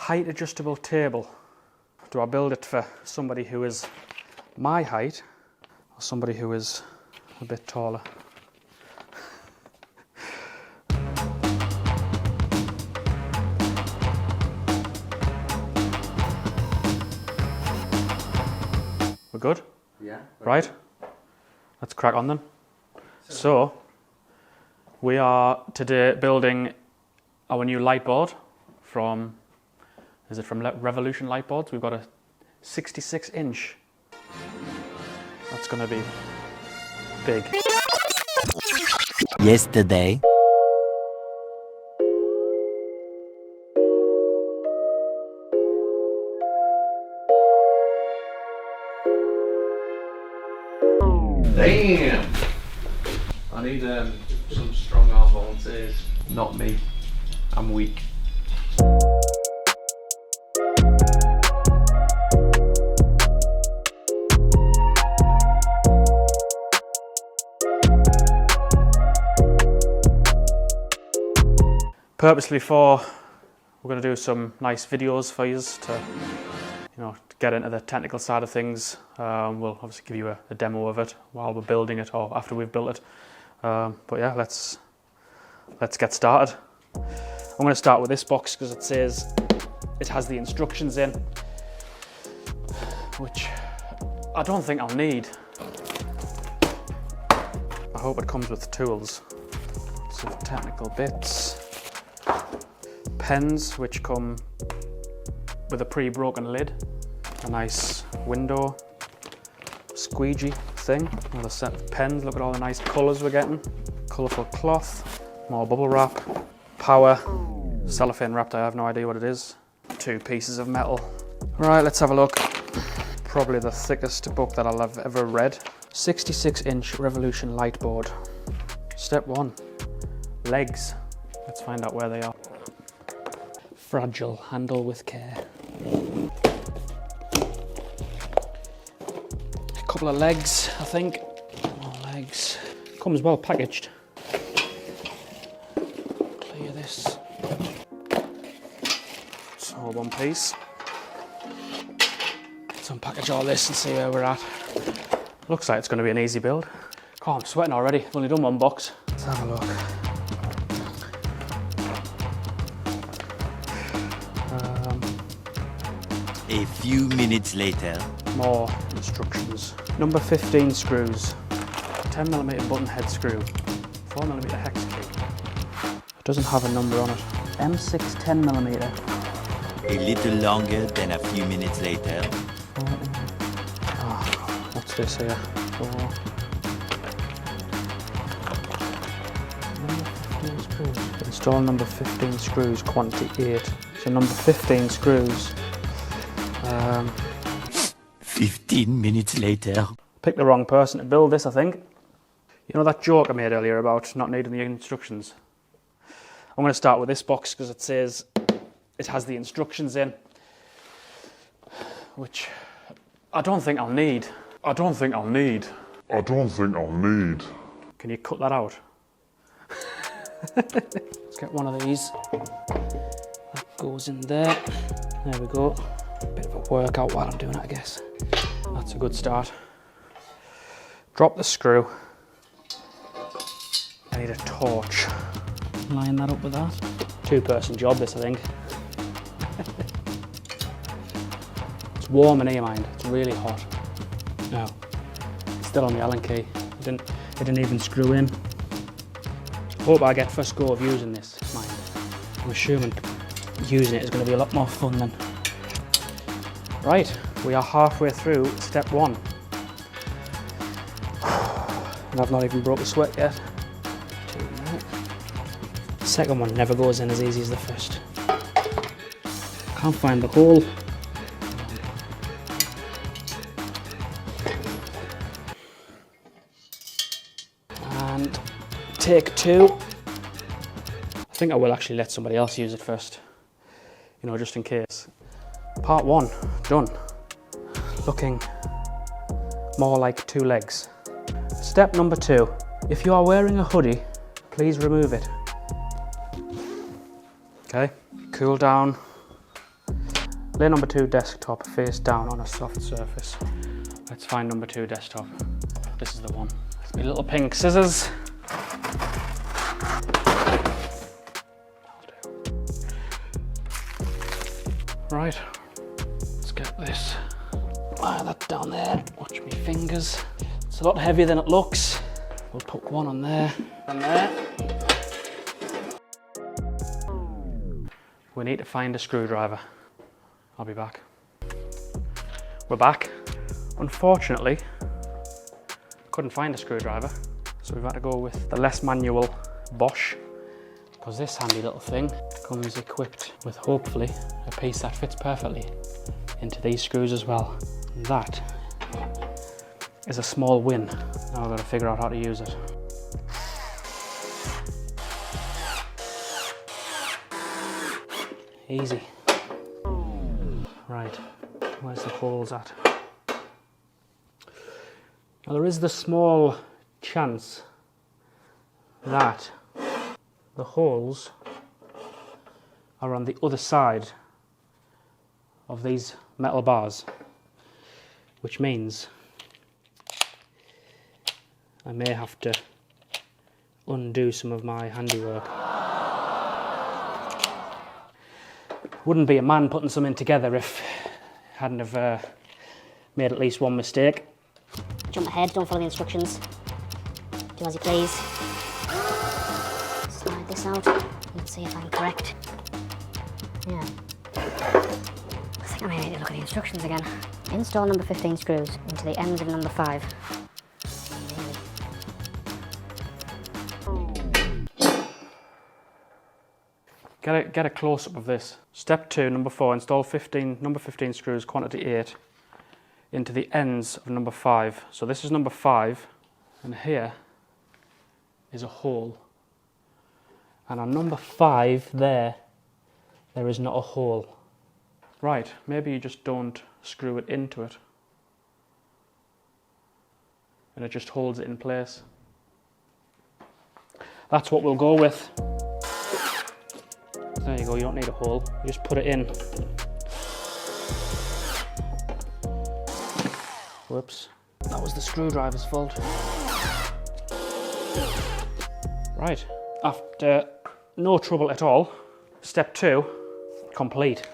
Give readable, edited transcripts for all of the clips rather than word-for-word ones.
height adjustable table. Do I build it for somebody who is my height or somebody who is a bit taller? We're good? Yeah. Right? Let's crack on then. So, we are today building our new light board from, is it from Revolution Lightboards? We've got a 66-inch. That's going to be big. Yesterday. Damn! I need some strong arm volunteers. Not me. I'm weak. Purposely we're going to do some nice videos for you to, to get into the technical side of things. We'll obviously give you a demo of it while we're building it or after we've built it. But yeah, let's get started. I'm going to start with this box because it says it has the instructions in, which I don't think I'll need. I hope it comes with tools. Some technical bits. Pens, which come with a pre-broken lid. A nice window squeegee thing. Another set of pens. Look at all the nice colours we're getting. Colourful cloth. More bubble wrap. Power. Cellophane wrapped, I have no idea what it is. 2 pieces of metal. Right, let's have a look. Probably the thickest book that I'll have ever read. 66-inch Revolution Lightboard. Step 1. Legs. Let's find out where they are. Fragile, handle with care. A couple of legs, I think. More legs. Comes well packaged. Clear this. It's all one piece. Let's unpackage all this and see where we're at. Looks like it's going to be an easy build. Oh, I'm sweating already. I've only done one box. Let's have a look. A few minutes later. More instructions. Number 15 screws. 10mm button head screw. 4mm hex key. It doesn't have a number on it. M6 10mm. A little longer than a few minutes later. What's this here? Number 15 screws. Install number 15 screws, quantity 8. So number 15 screws. 15 minutes later. Picked the wrong person to build this, I think. You know that joke I made earlier about not needing the instructions? I'm going to start with this box because it says it has the instructions in, which I don't think I'll need. Can you cut that out? Let's get one of these. That goes in there. There we go. Bit of a workout while I'm doing it, I guess. That's a good start. Drop the screw. I need a torch. Line that up with that. 2-person job this, I think. It's warm in here, mind. It's really hot. No. It's still on the Allen key. It didn't even screw in. Hope I get first go of using this, mind. I'm assuming using it is going to be a lot more fun than... Right, we are halfway through step 1. And I've not even broke a sweat yet. The second one never goes in as easy as the first. Can't find the hole. And take 2. I think I will actually let somebody else use it first, just in case. Part 1, done. Looking more like 2 legs. Step number 2, if you are wearing a hoodie, please remove it. Okay, cool down Lay number 2 desktop face down on a soft surface. Let's find number 2 desktop. This is the one. It's my little pink scissors. Right, let's get this. Wire that down there. Watch me fingers. It's a lot heavier than it looks. We'll put one on there and there. We need to find a screwdriver. I'll be back. We're back. Unfortunately, couldn't find a screwdriver, so we've had to go with the less manual Bosch, because this handy little thing comes equipped with hopefully a piece that fits perfectly into these screws as well. And that is a small win. Now I've got to figure out how to use it. Easy. Right, where's the holes at? Now there is the small chance that the holes are on the other side of these metal bars, which means I may have to undo some of my handiwork. Wouldn't be a man putting something together if I hadn't have made at least one mistake. Jump ahead, don't follow the instructions. Do as you please. Slide this out. Let's see if I'm correct. Yeah. I think I may need to look at the instructions again. Install number 15 screws into the ends of number 5. Get a close-up of this. Step 2, number 4, install number 15 screws, quantity 8, into the ends of number 5. So this is number 5, and here is a hole. And on number 5 there is not a hole. Right, maybe you just don't screw it into it, and it just holds it in place. That's what we'll go with. There you go, you don't need a hole, you just put it in. Whoops, that was the screwdriver's fault. Right, after no trouble at all, step 2, complete.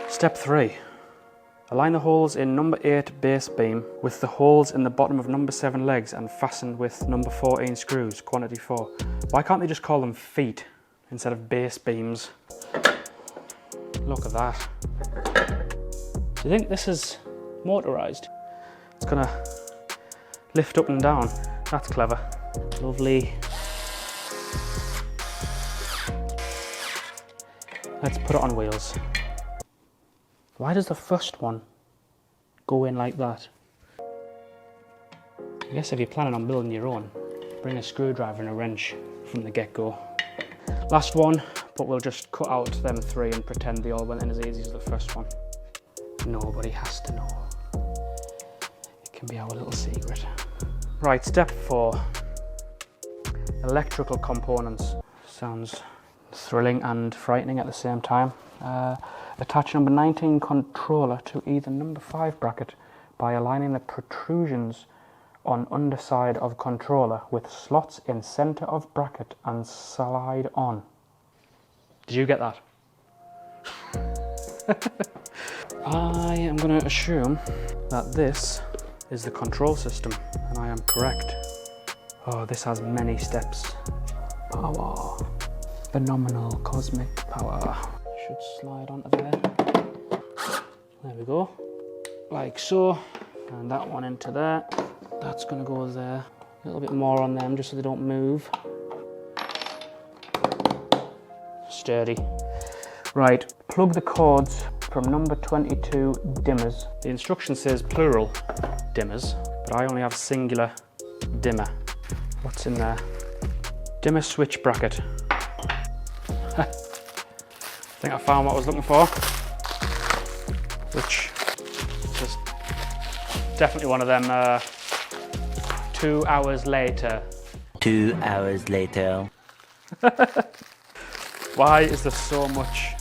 Step 3, align the holes in number 8 base beam with the holes in the bottom of number 7 legs and fasten with number 14 screws, quantity 4. Why can't they just call them feet instead of base beams? Look at that. Do you think this is motorized? It's gonna lift up and down. That's clever. Lovely. Let's put it on wheels. Why does the first one go in like that? I guess if you're planning on building your own, bring a screwdriver and a wrench from the get-go. Last one, but we'll just cut out them 3 and pretend they all went in as easy as the first one. Nobody has to know. It can be our little secret. Right, step 4. Electrical components. Sounds thrilling and frightening at the same time. Attach number 19 controller to either number 5 bracket by aligning the protrusions on underside of controller with slots in center of bracket and slide on. Did you get that? I am going to assume that this is the control system, and I am correct. Oh, this has many steps. Power. Phenomenal cosmic power. Should slide onto there. There we go. Like so. And that one into there. That's going to go there. A little bit more on them just so they don't move. Sturdy. Right, plug the cords from number 22 dimmers. The instruction says plural dimmers, but I only have singular dimmer. What's in there? Dimmer switch bracket. I think I found what I was looking for, which is definitely one of them 2 hours later. 2 hours later. Why is there so much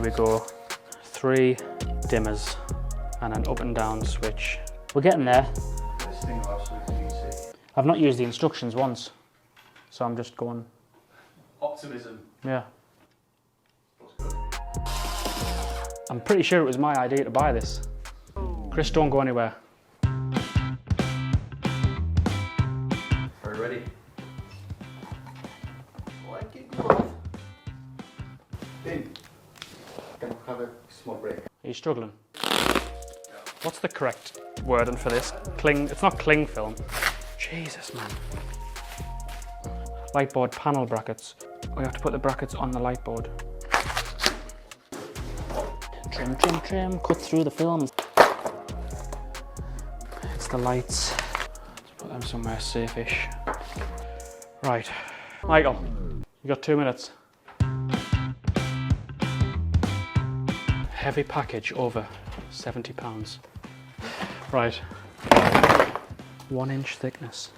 we go. 3 dimmers and an up and down switch. We're getting there. This thing is absolutely easy. I've not used the instructions once, so I'm just going. Optimism. Yeah. Looks good. I'm pretty sure it was my idea to buy this. Chris, don't go anywhere. Are you ready? Like it, love. Then, can we have a small break? Are you struggling? What's the correct wording for this? Cling, it's not cling film. Jesus, man. Lightboard panel brackets. We have to put the brackets on the lightboard. Trim, trim, trim, cut through the film. It's the lights. Let's put them somewhere safe-ish. Right, Michael, you got 2 minutes. Heavy package over £70. Right, 1 inch thickness.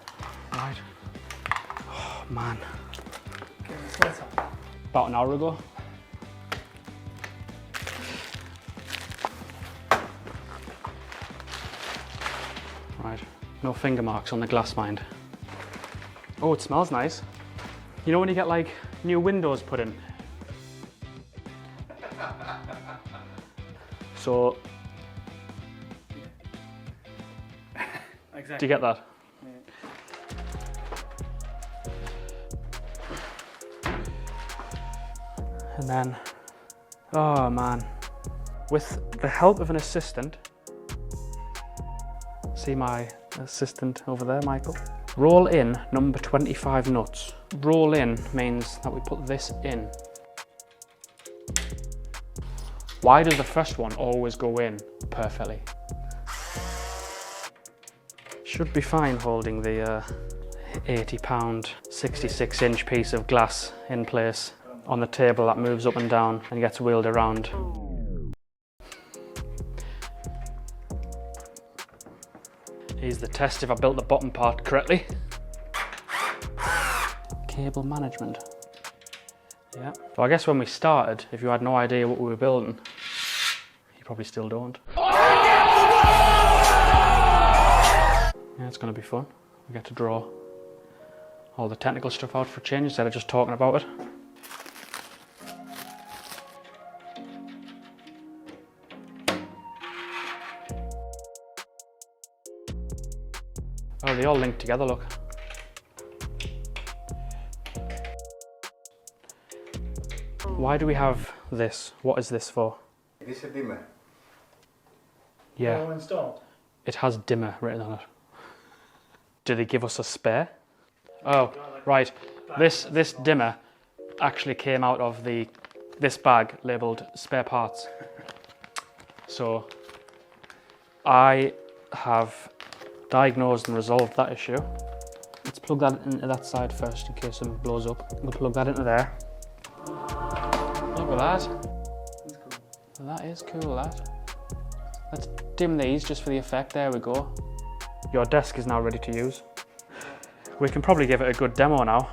Right. Oh man. About an hour ago. Right, no finger marks on the glass mind. Oh, it smells nice. You know when you get like new windows put in? So, Exactly. do you get that? And then, oh man, with the help of an assistant, see my assistant over there, Michael? Roll in number 25 nuts. Roll in means that we put this in. Why does the first one always go in perfectly? Should be fine holding the £80, 66-inch piece of glass in place on the table that moves up and down and gets wheeled around. Here's the test if I built the bottom part correctly. Cable management. Yeah. So I guess when we started, if you had no idea what we were building, you probably still don't. Yeah, it's going to be fun. We get to draw all the technical stuff out for a change instead of just talking about it. Oh, they all link together, look. Why do we have this? What is this for? This is a dimmer. Yeah, All installed. it has dimmer written on it. Do they give us a spare? Oh, right. This dimmer actually came out of this bag labelled spare parts. So I have diagnosed and resolved that issue. Let's plug that into that side first in case something blows up. We'll plug that into there. Look at that. That's cool. That is cool, that. Let's dim these just for the effect. There we go. Your desk is now ready to use. We can probably give it a good demo now.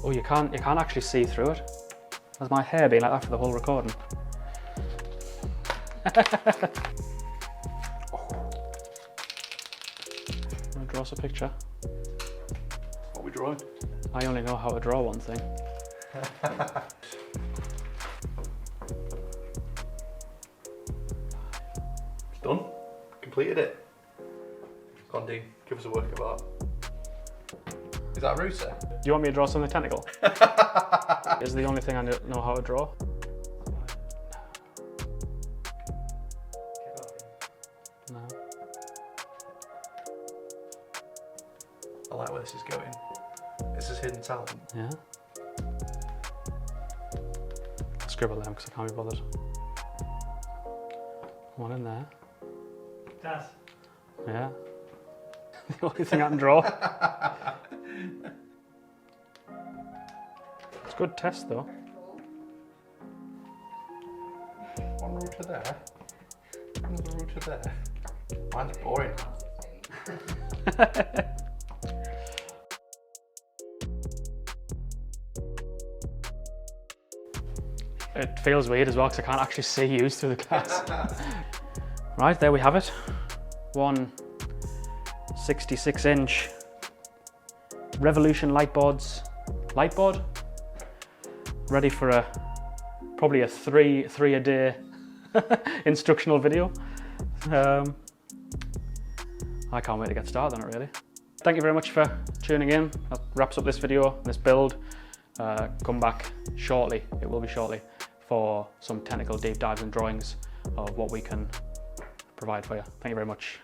Oh, you can't actually see through it. Has my hair been like that for the whole recording? Want to draw us a picture? What are we drawing? I only know how to draw one thing. It's done. Completed it. Go on, Dean. Give us a work of art. Is that a router? Do you want me to draw something technical? Is the only thing I know how to draw. No. I like where this is going. This is hidden talent. Yeah. I'll scribble them because I can't be bothered. One in there. That's Yeah. The only thing I can draw. It's a good test though. One router there. Another router there. Mine's boring. it feels weird as well because I can't actually see you through the glass. Right, there we have it. One 66-inch Revolution Lightboard, ready for probably a three a day instructional video. I can't wait to get started on it, really. Thank you very much for tuning in. That wraps up this video, this build. Come back shortly, it will be shortly, for some technical deep dives and drawings of what we can provide for you. Thank you very much.